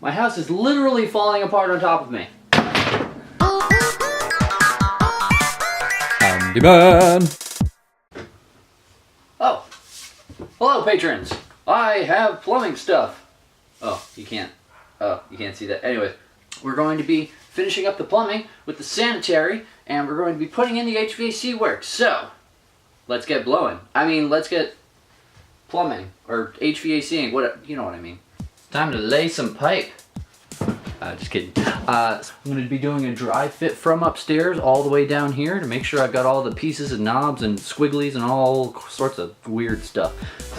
My house is literally falling apart on top of me. Handyman! Oh, hello patrons. I have plumbing stuff. Oh, you can't see that. Anyways, we're going to be finishing up the plumbing with the sanitary, and we're going to be putting in the HVAC work. So, let's get blowing. let's get plumbing, or HVACing, you know what I mean. Time to lay some pipe. Just kidding. I'm going to be doing a dry fit from upstairs all the way down here to make sure I've got all the pieces and knobs and squigglies and all sorts of weird stuff.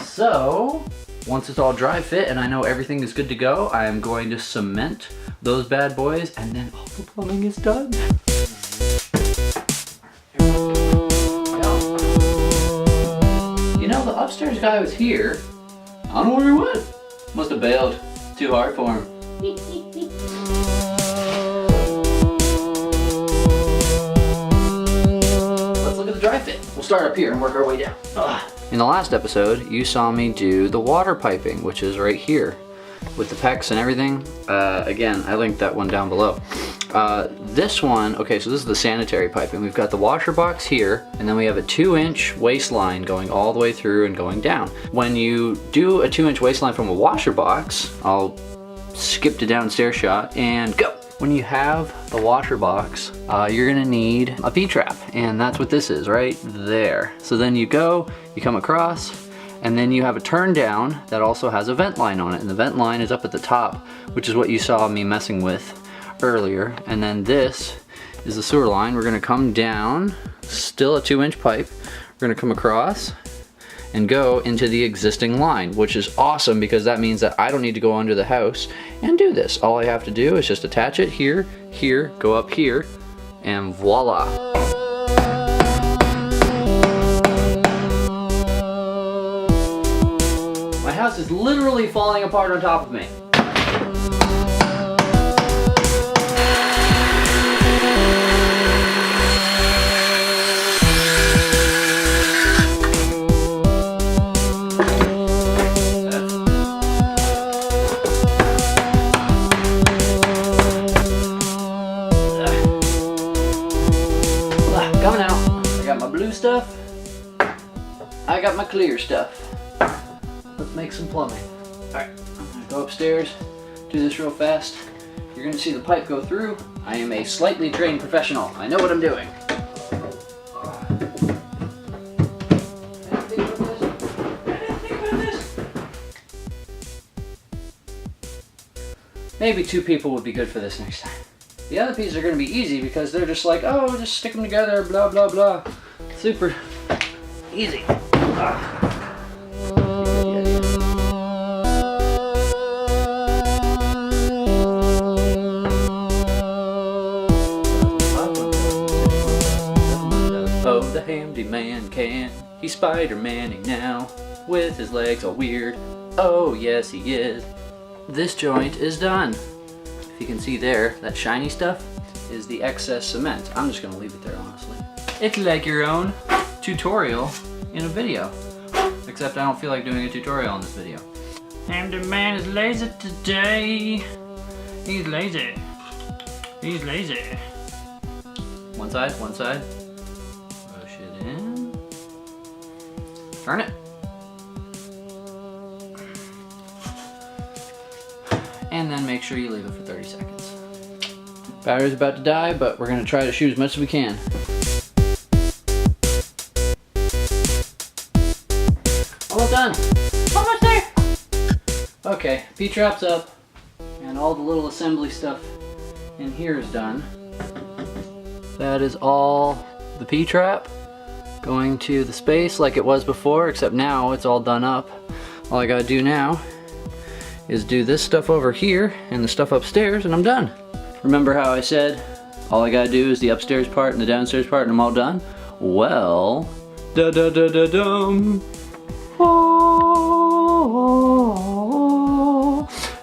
So, once it's all dry fit and I know everything is good to go, I am going to cement those bad boys, and then all the plumbing is done. You know, the upstairs guy was here. I don't know where he went. Must have bailed. Too hard for him. Let's look at the dry fit. We'll start up here and work our way down. Ugh. In the last episode, you saw me do the water piping, which is right here with the PEX and everything. Again, I linked that one down below. This one, okay, so this is the sanitary piping. We've got the washer box here, and then we have a 2-inch waistline going all the way through and going down. When you do a 2-inch waistline from a washer box, I'll skip to downstairs shot and go. When you have the washer box, you're gonna need a P-trap, and that's what this is right there. So then you come across, and then you have a turn down that also has a vent line on it, and the vent line is up at the top, which is what you saw me messing with earlier. And then this is the sewer line. We're gonna come down, still a 2-inch pipe. We're gonna come across and go into the existing line, which is awesome because that means that I don't need to go under the house and do this. All I have to do is just attach it here, here, go up here, and voila. My house is literally falling apart on top of me. Coming out. I got my blue stuff. I got my clear stuff. Let's make some plumbing. Alright, I'm gonna go upstairs, do this real fast. You're gonna see the pipe go through. I am a slightly trained professional. I know what I'm doing. Maybe 2 people would be good for this next time. The other pieces are going to be easy because they're just like, oh, just stick them together, blah, blah, blah. Super easy. Oh, the handyman can. He's Spider-Man-ing now with his legs all weird. Oh, yes, he is. This joint is done. If you can see there, that shiny stuff is the excess cement. I'm just gonna leave it there, honestly. It's like your own tutorial in a video. Except I don't feel like doing a tutorial in this video. And the man is lazy today. He's lazy. He's lazy. One side, one side. Push it in. Turn it. And then make sure you leave it for 30 seconds. Battery's about to die, but we're gonna try to shoot as much as we can. Almost done. Almost there. Okay, P-trap's up, and all the little assembly stuff in here is done. That is all the P-trap going to the space like it was before, except now it's all done up. All I gotta do now is do this stuff over here and the stuff upstairs, and I'm done. Remember how I said all I gotta do is the upstairs part and the downstairs part and I'm all done? Well, da-da-da-da-dum. Oh,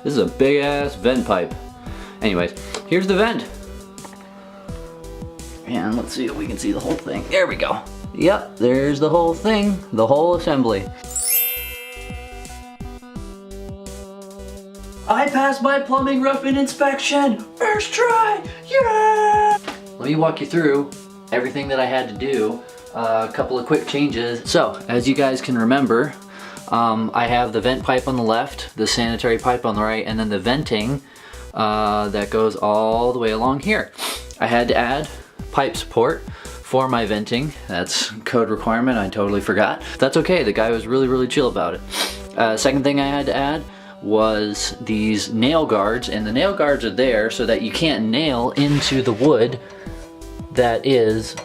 this is a big ass vent pipe. Anyways, here's the vent. And let's see if we can see the whole thing. There we go. Yep, there's the whole thing, the whole assembly. I passed my plumbing roofing inspection! First try! Yeah! Let me walk you through everything that I had to do. A couple of quick changes. So, as you guys can remember, I have the vent pipe on the left, the sanitary pipe on the right, and then the venting that goes all the way along here. I had to add pipe support for my venting. That's code requirement, I totally forgot. That's okay, the guy was really chill about it. Second thing I had to add was these nail guards, and the nail guards are there so that you can't nail into the wood that is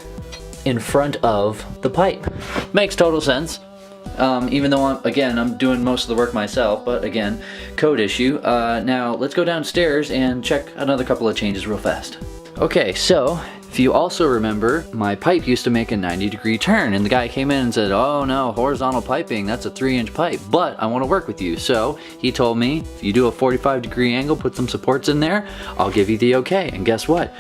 in front of the pipe. Makes total sense. Even though I'm doing most of the work myself, but again, code issue. Now let's go downstairs and check another couple of changes real fast. Okay, so if you also remember, my pipe used to make a 90-degree turn, and the guy came in and said, oh no, horizontal piping, that's a 3-inch pipe, but I want to work with you. So he told me, if you do a 45-degree angle, put some supports in there, I'll give you the okay. And guess what?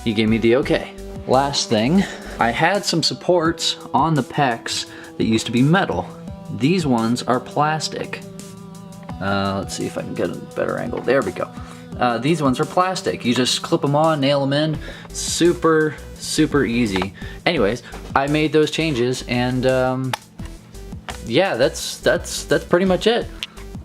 He gave me the okay. Last thing, I had some supports on the pecs that used to be metal. These ones are plastic. Let's see if I can get a better angle. There we go. These ones are plastic. You just clip them on, nail them in. Super easy. Anyways, I made those changes, and yeah, that's pretty much it.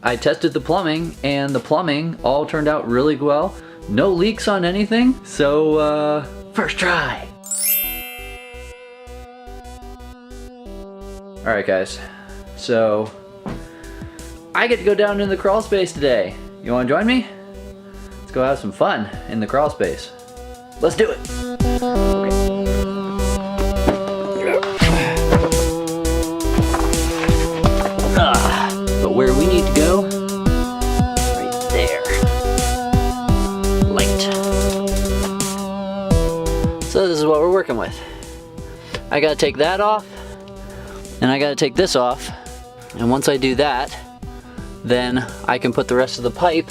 I tested the plumbing, and the plumbing all turned out really well. No leaks on anything, so first try. Alright guys, so I get to go down into the crawl space today. You wanna join me? Let's go have some fun in the crawl space. Let's do it! But where we need to go, right there. Light. So this is what we're working with. I gotta take that off, and I gotta take this off, and once I do that, then I can put the rest of the pipe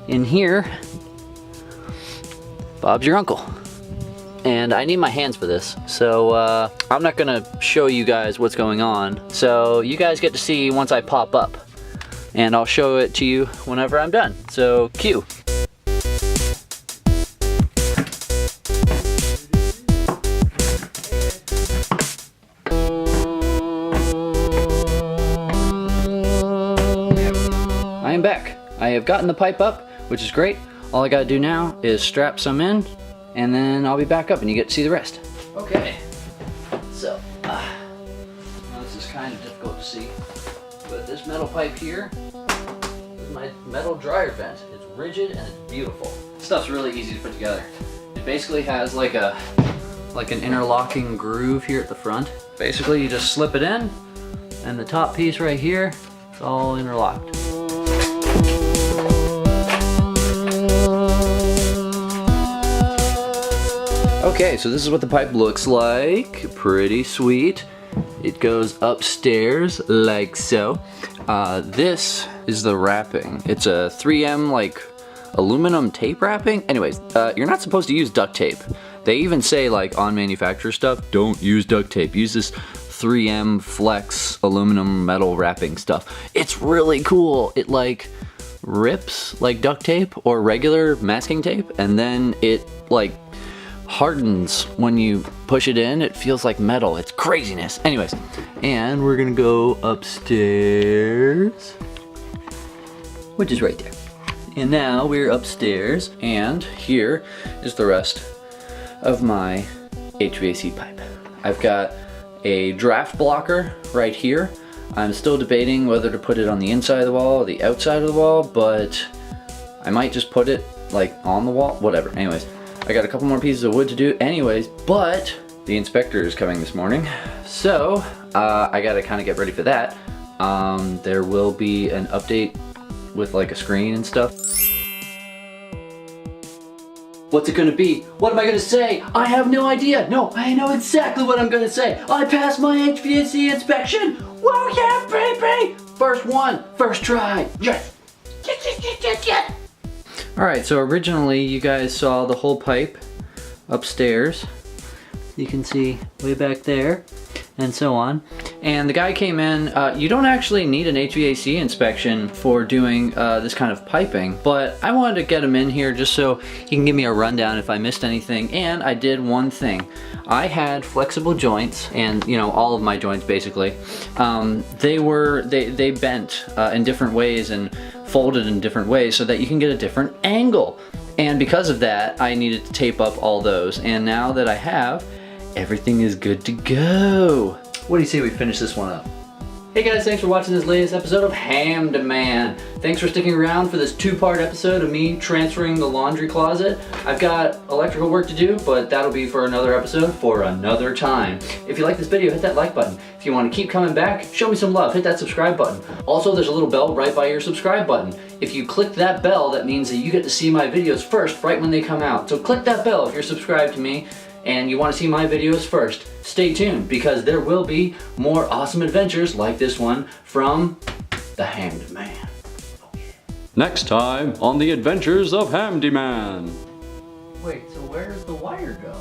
in here. Bob's your uncle. And I need my hands for this, so I'm not gonna show you guys what's going on, so you guys get to see once I pop up, and I'll show it to you whenever I'm done. So cue. I am back. I have gotten the pipe up, which is great. All I gotta do now is strap some in, and then I'll be back up and you get to see the rest. Okay, so, this is kind of difficult to see, but this metal pipe here is my metal dryer vent. It's rigid and it's beautiful. This stuff's really easy to put together. It basically has like an interlocking groove here at the front. Basically you just slip it in, and the top piece right here, it's all interlocked. Okay, so this is what the pipe looks like. Pretty sweet. It goes upstairs like so. This is the wrapping. It's a 3M like aluminum tape wrapping. Anyways, you're not supposed to use duct tape. They even say like on manufacturer stuff, don't use duct tape. Use this 3M flex aluminum metal wrapping stuff. It's really cool. It like rips like duct tape or regular masking tape, and then it like hardens when you push it in. It feels like metal. It's craziness. Anyways, and we're gonna go upstairs, which is right there. And now we're upstairs, and here is the rest of my HVAC pipe. I've got a draft blocker right here. I'm still debating whether to put it on the inside of the wall or the outside of the wall, but I might just put it like on the wall, whatever. Anyways, I got a couple more pieces of wood to do anyways, but the inspector is coming this morning, so I gotta kind of get ready for that. There will be an update with like a screen and stuff. What's it gonna be? What am I gonna say? I have no idea. No, I know exactly what I'm gonna say. I passed my HVAC inspection. Whoa, yeah, baby! First one, first try. Yes. Yes. All right, so originally you guys saw the whole pipe upstairs, You can see way back there and so on. And the guy came in, you don't actually need an HVAC inspection for doing this kind of piping, but I wanted to get him in here just so he can give me a rundown if I missed anything. And I did one thing. I had flexible joints, and you know, all of my joints basically, they bent in different ways and folded in different ways so that you can get a different angle. And because of that, I needed to tape up all those. And now that I have, everything is good to go. What do you say we finish this one up? Hey guys, thanks for watching this latest episode of Ham Demand. Thanks for sticking around for this two-part episode of me transferring the laundry closet. I've got electrical work to do, but that'll be for another episode for another time. If you like this video, hit that like button. If you want to keep coming back, show me some love, hit that subscribe button. Also, there's a little bell right by your subscribe button. If you click that bell, that means that you get to see my videos first right when they come out. So click that bell if you're subscribed to me and you want to see my videos first. Stay tuned, because there will be more awesome adventures like this one from the Hammed Man. Next time on the adventures of Hamdy Man. Wait, so where does the wire go?